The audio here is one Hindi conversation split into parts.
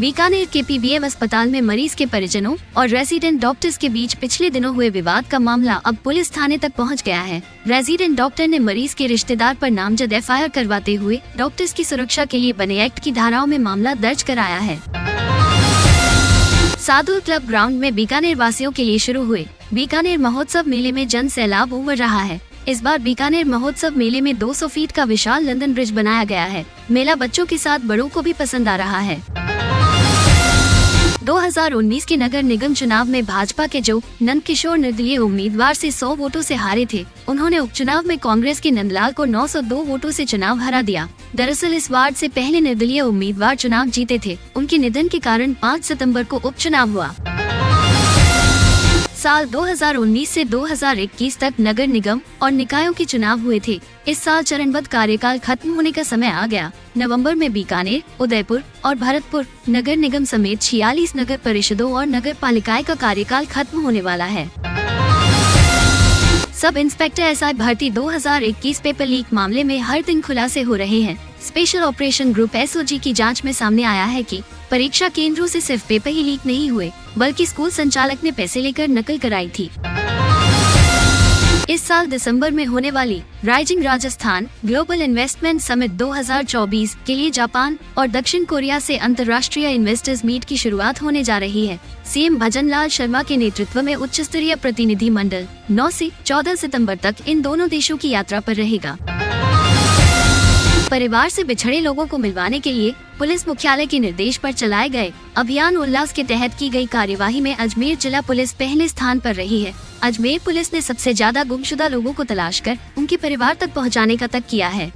बीकानेर के पीबीएम अस्पताल में मरीज के परिजनों और रेजिडेंट डॉक्टर्स के बीच पिछले दिनों हुए विवाद का मामला अब पुलिस थाने तक पहुंच गया है। रेजिडेंट डॉक्टर ने मरीज के रिश्तेदार पर नामजद एफआईआर करवाते हुए डॉक्टर्स की सुरक्षा के लिए बने एक्ट की धाराओं में मामला दर्ज कराया है। सादुल क्लब ग्राउंड में बीकानेर वासियों के लिए शुरू हुए बीकानेर महोत्सव मेले में जन सैलाब उमड़ रहा है। इस बार बीकानेर महोत्सव मेले में 200 फीट का विशाल लंदन ब्रिज बनाया गया है। मेला बच्चों के साथ बड़ों को भी पसंद आ रहा है। 2019 के नगर निगम चुनाव में भाजपा के जो नंदकिशोर निर्दलीय उम्मीदवार से 100 वोटों से हारे थे, उन्होंने उपचुनाव में कांग्रेस के नंदलाल को 902 वोटों से चुनाव हरा दिया। दरअसल इस वार्ड से पहले निर्दलीय उम्मीदवार चुनाव जीते थे। उनके निधन के कारण 5 सितंबर को उपचुनाव हुआ। साल 2019 से 2021 तक नगर निगम और निकायों के चुनाव हुए थे। इस साल चरणबद्ध कार्यकाल खत्म होने का समय आ गया। नवंबर में बीकानेर, उदयपुर और भरतपुर नगर निगम समेत 46 नगर परिषदों और नगर पालिकाएं का कार्यकाल खत्म होने वाला है। सब इंस्पेक्टर एसआई भर्ती 2021 पेपर लीक मामले में हर दिन खुलासे हो रहे हैं। स्पेशल ऑपरेशन ग्रुप एसओजी की जांच में सामने आया है कि परीक्षा केंद्रों से सिर्फ पेपर ही लीक नहीं हुए, बल्कि स्कूल संचालक ने पैसे लेकर नकल कराई थी। इस साल दिसंबर में होने वाली rising Rajasthan global investment summit 2024 के लिए जापान और दक्षिण कोरिया से अंतर्राष्ट्रीय इन्वेस्टर्स मीट की शुरुआत होने जा रही है। सीएम भजनलाल शर्मा के नेतृत्व में उच्च स्तरीय प्रतिनिधि मंडल 9 से 14 सितंबर तक इन दोनों देशों की यात्रा पर रहेगा। परिवार से बिछड़े लोगों को मिलवाने के लिए पुलिस मुख्यालय के निर्देश पर चलाए गए अभियान उल्लास के तहत की गई कार्यवाही में अजमेर जिला पुलिस पहले स्थान पर रही है। अजमेर पुलिस ने सबसे ज्यादा गुमशुदा लोगों को तलाश कर उनके परिवार तक पहुंचाने का तक किया है।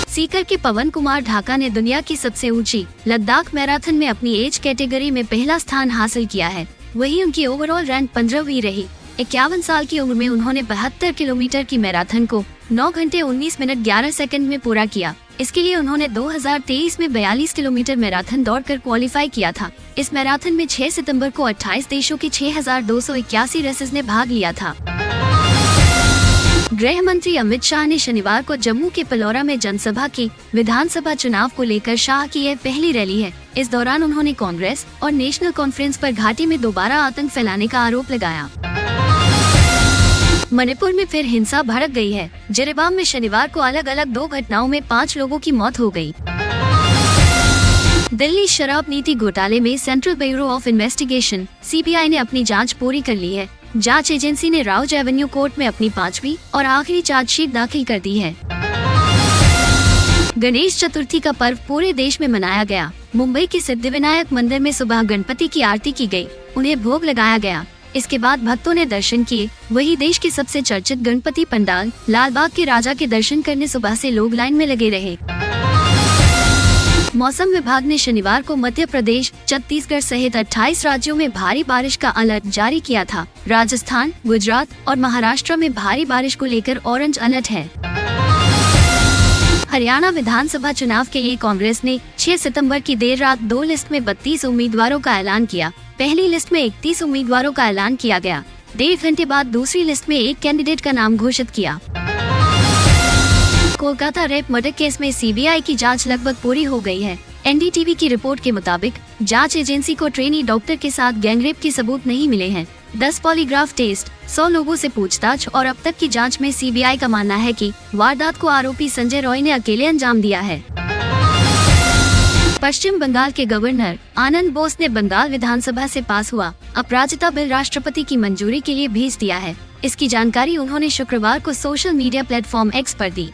सीकर के पवन कुमार ढाका ने दुनिया की सबसे ऊंची लद्दाख मैराथन में अपनी एज कैटेगरी में पहला स्थान हासिल किया है। वहीं उनकी ओवरऑल रैंक 15वीं रही। 51 साल की उम्र में उन्होंने 72 किलोमीटर की मैराथन को 9 घंटे 19 मिनट 11 सेकंड में पूरा किया। इसके लिए उन्होंने 2023 में 42 किलोमीटर मैराथन दौड़कर क्वालिफाई किया था। इस मैराथन में 6 सितंबर को 28 देशों के 6,281 रेसर्स ने भाग लिया था। गृह मंत्री अमित शाह ने शनिवार को जम्मू के पलौरा में जनसभा की। विधानसभा चुनाव को लेकर शाह की यह पहली रैली है। इस दौरान उन्होंने कांग्रेस और नेशनल कॉन्फ्रेंस पर घाटी में दोबारा आतंक फैलाने का आरोप लगाया। मणिपुर में फिर हिंसा भड़क गई है। जिरीबाम में शनिवार को अलग अलग 2 घटनाओं में 5 लोगों की मौत हो गई। दिल्ली शराब नीति घोटाले में central bureau of investigation (CBI) ने अपनी जांच पूरी कर ली है। जांच एजेंसी ने राउज एवेन्यू कोर्ट में अपनी 5वीं और आखिरी चार्जशीट दाखिल कर दी है। गणेश चतुर्थी का पर्व पूरे देश में मनाया गया। मुंबई के सिद्धिविनायक मंदिर में सुबह गणपति की आरती की गई, उन्हें भोग लगाया गया। इसके बाद भक्तों ने दर्शन किए। वहीं देश के सबसे चर्चित गणपति पंडाल लालबाग के राजा के दर्शन करने सुबह से लोग लाइन में लगे रहे। मौसम विभाग ने शनिवार को मध्य प्रदेश, छत्तीसगढ़ सहित 28 राज्यों में भारी बारिश का अलर्ट जारी किया था। राजस्थान, गुजरात और महाराष्ट्र में भारी बारिश को लेकर ऑरेंज अलर्ट है। हरियाणा विधानसभा चुनाव के लिए कांग्रेस ने 6 सितंबर की देर रात 2 लिस्ट में 32 उम्मीदवारों का ऐलान किया। पहली लिस्ट में 31 उम्मीदवारों का ऐलान किया गया। 1.5 घंटे बाद दूसरी लिस्ट में एक कैंडिडेट का नाम घोषित किया। कोलकाता रेप मर्डर केस में सीबीआई की जांच लगभग पूरी हो गई है। एनडीटीवी की रिपोर्ट के मुताबिक जांच एजेंसी को ट्रेनी डॉक्टर के साथ गैंगरेप के सबूत नहीं मिले हैं। 10 पॉलीग्राफ टेस्ट, 100 लोगों से पूछताछ और अब तक की जांच में सीबीआई का मानना है कि वारदात को आरोपी संजय रॉय ने अकेले अंजाम दिया है। पश्चिम बंगाल के गवर्नर आनंद बोस ने बंगाल विधानसभा से पास हुआ अपराजिता बिल राष्ट्रपति की मंजूरी के लिए भेज दिया है। इसकी जानकारी उन्होंने शुक्रवार को सोशल मीडिया प्लेटफॉर्म एक्स पर दी।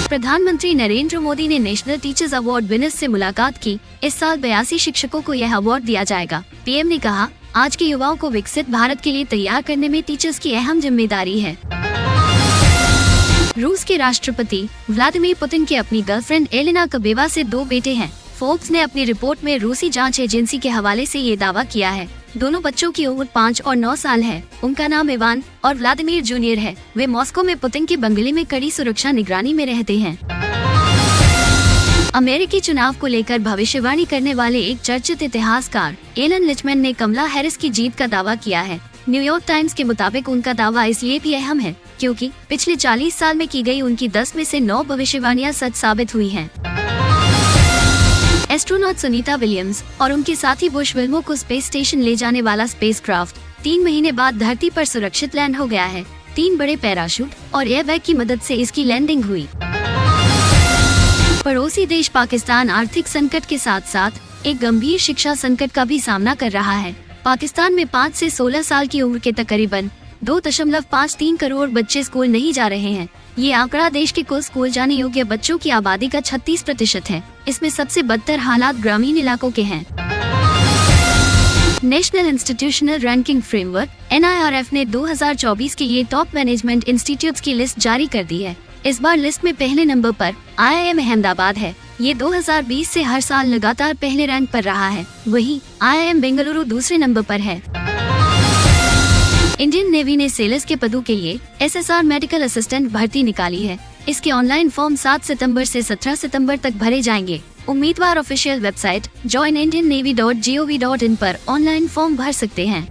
प्रधानमंत्री नरेंद्र मोदी ने नेशनल टीचर्स अवार्ड विनर्स से मुलाकात की। इस साल 82 शिक्षकों को यह अवार्ड दिया जाएगा। पीएम ने कहा, आज के युवाओं को विकसित भारत के लिए तैयार करने में टीचर्स की अहम जिम्मेदारी है। रूस के राष्ट्रपति व्लादिमीर पुतिन के अपनी गर्लफ्रेंड एलेना कबेवा से 2 बेटे हैं। फोर्ब्स ने अपनी रिपोर्ट में रूसी जांच एजेंसी के हवाले से ये दावा किया है। दोनों बच्चों की उम्र 5 और 9 साल है। उनका नाम इवान और व्लादिमीर जूनियर है। वे मॉस्को में पुतिन के बंगले में कड़ी सुरक्षा निगरानी में रहते हैं। अमेरिकी चुनाव को लेकर भविष्यवाणी करने वाले एक चर्चित इतिहासकार एलन लिचमैन ने कमला हैरिस की जीत का दावा किया है। न्यूयॉर्क टाइम्स के मुताबिक उनका दावा इसलिए भी अहम है क्योंकि पिछले 40 साल में की गई उनकी 10 में से 9 भविष्यवाणियां सच साबित हुई हैं। एस्ट्रोनॉट सुनीता विलियम्स और उनके साथी बुश विल्मो को स्पेस स्टेशन ले जाने वाला स्पेसक्राफ्ट 3 महीने बाद धरती पर सुरक्षित लैंड हो गया है। 3 बड़े पैराशूट और एयरबैग की मदद से इसकी लैंडिंग हुई। पड़ोसी देश पाकिस्तान आर्थिक संकट के साथ साथ एक गंभीर शिक्षा संकट का भी सामना कर रहा है। पाकिस्तान में 5 से 16 साल की उम्र के तकरीबन 2.53 करोड़ बच्चे स्कूल नहीं जा रहे हैं। ये आंकड़ा देश के कुल स्कूल जाने योग्य बच्चों की आबादी का 36% है। इसमें सबसे बदतर हालात ग्रामीण इलाकों के हैं। National institutional ranking framework (NIRF) ने 2024 के लिए टॉप मैनेजमेंट इंस्टीट्यूट्स की लिस्ट जारी कर दी है। इस बार लिस्ट में पहले नंबर पर IIM अहमदाबाद है। ये 2020 से हर साल लगातार पहले रैंक पर रहा है। वहीं IIM बेंगलुरु दूसरे नंबर पर है। इंडियन नेवी ने सेलर्स के पदों के लिए SSR मेडिकल असिस्टेंट भर्ती निकाली है। इसके ऑनलाइन फॉर्म 7 सितंबर से 17 सितंबर तक भरे जाएंगे। उम्मीदवार ऑफिशियल वेबसाइट joinindiannavy.gov.in पर ऑनलाइन फॉर्म भर सकते हैं।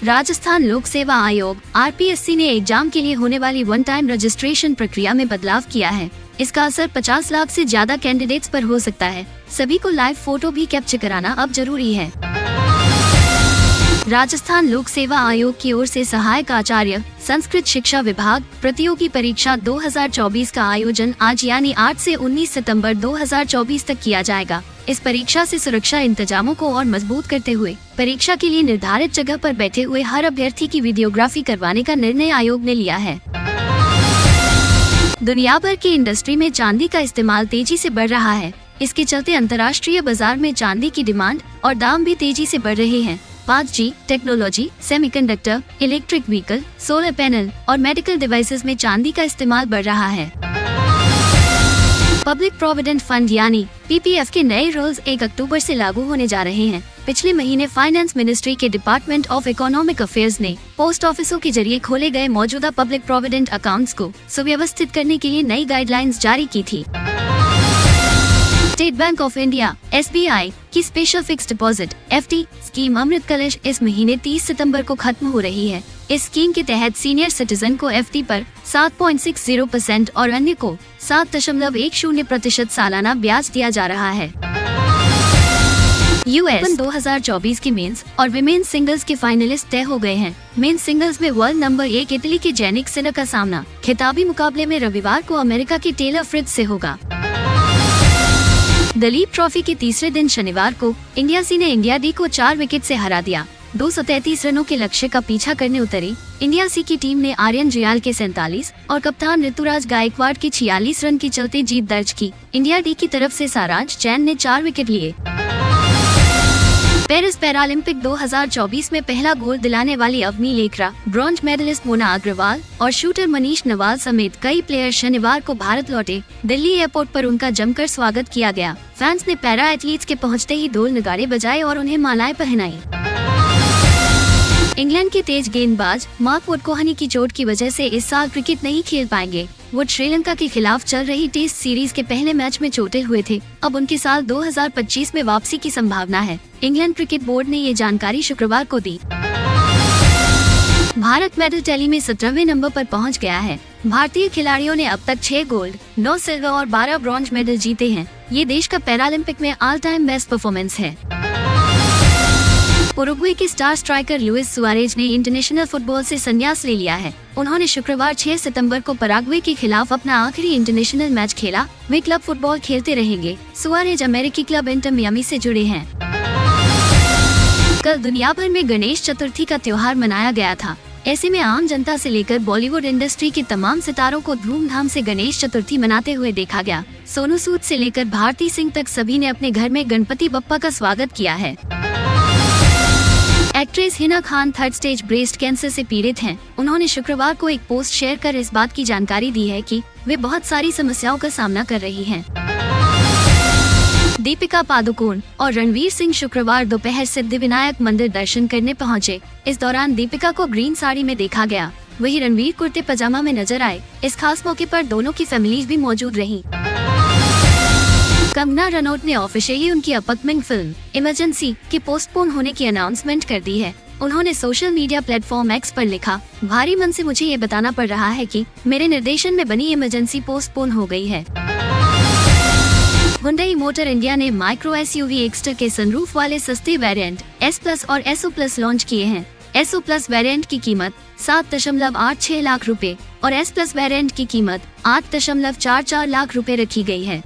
राजस्थान लोक सेवा आयोग RPSC ने एग्जाम के लिए होने वाली वन टाइम रजिस्ट्रेशन प्रक्रिया में बदलाव किया है। इसका असर 50 लाख से ज्यादा कैंडिडेट्स पर हो सकता है। सभी को लाइव फोटो भी कैप्चर कराना अब जरूरी है। राजस्थान लोक सेवा आयोग की ओर से सहायक आचार्य संस्कृत शिक्षा विभाग प्रतियोगी परीक्षा 2024 का आयोजन आज यानी 8 से 19 सितंबर 2024 तक किया जाएगा। इस परीक्षा से सुरक्षा इंतजामों को और मजबूत करते हुए परीक्षा के लिए निर्धारित जगह पर बैठे हुए हर अभ्यर्थी की वीडियोग्राफी करवाने का निर्णय आयोग ने लिया है। दुनिया भर की इंडस्ट्री में चांदी का इस्तेमाल तेजी से बढ़ रहा है। इसके चलते अंतर्राष्ट्रीय बाजार में चांदी की डिमांड और दाम भी तेजी से बढ़ रहे हैं। 5G technology, semiconductor, electric vehicle, solar panel और मेडिकल डिवाइसेस में चांदी का इस्तेमाल बढ़ रहा है। पब्लिक प्रोविडेंट फंड यानी PPF के नए रूल्स 1 अक्टूबर से लागू होने जा रहे हैं। पिछले महीने फाइनेंस मिनिस्ट्री के डिपार्टमेंट ऑफ इकोनॉमिक अफेयर्स ने पोस्ट ऑफिसों के जरिए खोले गए मौजूदा पब्लिक प्रोविडेंट अकाउंट्स को सुव्यवस्थित करने के लिए नई गाइडलाइंस जारी की थी। State Bank of India SBI की special fix deposit FD scheme Amrit Kalash इस महीने 30 सितंबर को खत्म हो रही है। इस स्कीम के तहत सीनियर सिटीजन को FD पर 7.60% और अन्य को 7.10% सालाना ब्याज दिया जा रहा है। US 2024 के मेंस और विमेन्स सिंगल्स के फाइनलिस्ट तय हो गए हैं। मेंस सिंगल्स में वर्ल्ड नंबर 1 इटली के जेनिक सिनर का सामना खिताबी मुकाबले में रविवार को अमेरिका के टेलर फ्रिट्ज से होगा। दलीप ट्रॉफी के तीसरे दिन शनिवार को इंडिया सी ने इंडिया डी को 4 विकेट से हरा दिया। 233 रनों के लक्ष्य का पीछा करने उतरी इंडिया सी की टीम ने आर्यन रियाल के 47 और कप्तान ऋतुराज गायकवाड़ के 46 रन के चलते जीत दर्ज की। इंडिया डी की तरफ से सारांश जैन ने 4 विकेट लिए। पेरिस पैरालंपिक 2024 में पहला गोल्ड दिलाने वाली अवनी लेकरा, ब्रॉन्ज मेडलिस्ट मोना अग्रवाल और शूटर मनीष नवाल समेत कई प्लेयर शनिवार को भारत लौटे। दिल्ली एयरपोर्ट पर उनका जमकर स्वागत किया गया। फैंस ने पैरा एथलीट्स के पहुंचते ही ढोल नगाड़े बजाए और उन्हें मालाएं पहनाई। इंग्लैंड के तेज गेंदबाज मार्क वुड कोहनी की चोट की वजह से इस साल क्रिकेट नहीं खेल पाएंगे। वुड श्रीलंका के खिलाफ चल रही टेस्ट सीरीज के पहले मैच में चोटिल हुए थे। अब उनकी साल 2025 में वापसी की संभावना है। इंग्लैंड क्रिकेट बोर्ड ने ये जानकारी शुक्रवार को दी। भारत मेडल टैली में 17वें नंबर पर पहुंच गया है। भारतीय खिलाड़ियों ने अब तक 6 गोल्ड, 9 सिल्वर और 12 ब्रॉन्ज मेडल जीते हैं। ये देश का पैरालंपिक में ऑल टाइम बेस्ट परफॉर्मेंस है। उरुग्वे के स्टार स्ट्राइकर लुइस सुआरेज ने इंटरनेशनल फुटबॉल से संन्यास ले लिया है। उन्होंने शुक्रवार 6 सितंबर को पराग्वे के खिलाफ अपना आखिरी इंटरनेशनल मैच खेला। वे क्लब फुटबॉल खेलते रहेंगे। सुआरेज अमेरिकी क्लब इंटर मियामी से जुड़े हैं। कल दुनिया भर में गणेश चतुर्थी का त्योहार मनाया गया था। ऐसे में आम जनता से लेकर बॉलीवुड इंडस्ट्री के तमाम सितारों को धूमधाम से गणेश चतुर्थी मनाते हुए देखा गया। सोनू सूद से लेकर भारती सिंह तक सभी ने अपने घर में गणपति बप्पा का स्वागत किया है। Actress Hina Khan 3rd stage breast cancer से पीड़ित हैं। उन्होंने शुक्रवार को एक पोस्ट शेयर कर इस बात की जानकारी दी है कि वे बहुत सारी समस्याओं का सामना कर रही हैं। दीपिका पादुकोण और रणवीर सिंह शुक्रवार दोपहर सिद्धिविनायक मंदिर दर्शन करने पहुंचे। इस दौरान दीपिका को ग्रीन साड़ी में देखा गया, वहीं रणवीर कुर्ते पजामा में नजर आए। इस खास मौके पर दोनों की फैमिलीज भी मौजूद रहीं। कंगना रनौत ने ऑफिशियली उनकी अपकमिंग फिल्म इमरजेंसी के पोस्टपोन होने की अनाउंसमेंट कर दी है। उन्होंने सोशल मीडिया प्लेटफॉर्म X पर लिखा, भारी मन से मुझे ये बताना पड़ रहा है कि मेरे निर्देशन में बनी इमरजेंसी पोस्टपोन हो गई है। Hyundai मोटर इंडिया ने माइक्रो SUV एक्स्टर के सनरूफ वाले सस्ते वेरिएंट S प्लस और SO प्लस लॉन्च किए हैं। SO प्लस वेरिएंट की कीमत 7.86 लाख रुपए और S प्लस वेरिएंट की कीमत 8.44 लाख रुपए रखी गई है।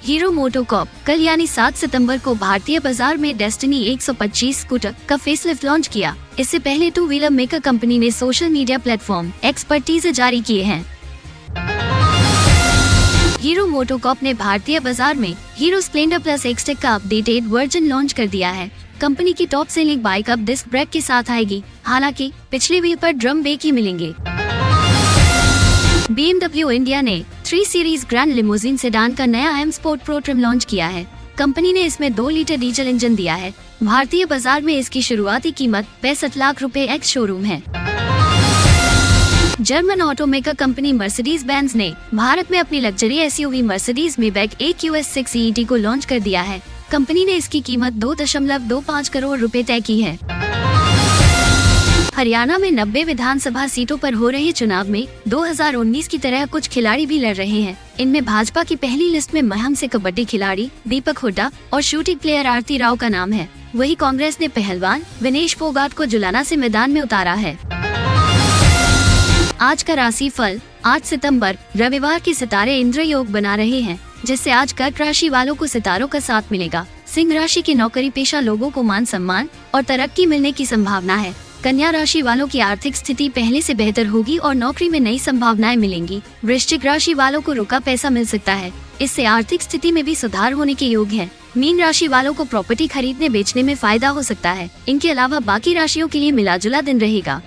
हीरो मोटोकॉर्प कल यानी 7 सितंबर को भारतीय बाजार में डेस्टिनी 125 स्कूटर का फेसलिफ्ट लॉन्च किया। इससे पहले टू व्हीलर मेकर कंपनी ने सोशल मीडिया प्लेटफॉर्म एक्स पर टीजर जारी किए हैं। हीरो मोटोकॉर्प ने भारतीय बाजार में हीरो स्प्लेंडर प्लस एक्सटेक का अपडेटेड वर्जन लॉन्च कर दिया है। कंपनी की टॉप सेलिंग बाइक अब डिस्क ब्रेक के साथ आएगी, हालांकि पिछले व्हील पर ड्रम ब्रेक ही मिलेंगे। BMW इंडिया ने 3 सीरीज ग्रैंड लिमोजिन सेडान का नया M sport pro trim launch किया है। कंपनी ने इसमें 2 लीटर डीजल इंजन दिया है। भारतीय बाजार में इसकी शुरुआती कीमत 65 लाख रुपए एक्स शोरूम है। German automaker company Mercedes Benz ने भारत में अपनी luxury SUV Mercedes Maybach EQS 6 ET को लॉन्च कर दिया है। कंपनी ने इसकी कीमत 2.25 करोड़ रुपए तय की है। हरियाणा में 90 विधानसभा सीटों पर हो रहे चुनाव में 2019 की तरह कुछ खिलाड़ी भी लड़ रहे हैं। इनमें भाजपा की पहली लिस्ट में महम से कबड्डी खिलाड़ी दीपक हुड्डा और शूटिंग प्लेयर आरती राव का नाम है। वहीं कांग्रेस ने पहलवान विनेश फोगाट को जुलाना से मैदान में उतारा है। आज का राशि फल 8 सितंबर रविवार के सितारे इंद्र योग बना रहे हैं, जिससे आज कर्क राशि वालों को सितारों का साथ मिलेगा। सिंह राशि के नौकरी पेशा लोगों को मान सम्मान और तरक्की मिलने की संभावना है। कन्या राशि वालों की आर्थिक स्थिति पहले से बेहतर होगी और नौकरी में नई संभावनाएं मिलेंगी। वृश्चिक राशि वालों को रुका पैसा मिल सकता है, इससे आर्थिक स्थिति में भी सुधार होने के योग है। मीन राशि वालों को प्रॉपर्टी खरीदने बेचने में फायदा हो सकता है। इनके अलावा बाकी राशियों के लिए मिला जुला दिन रहेगा।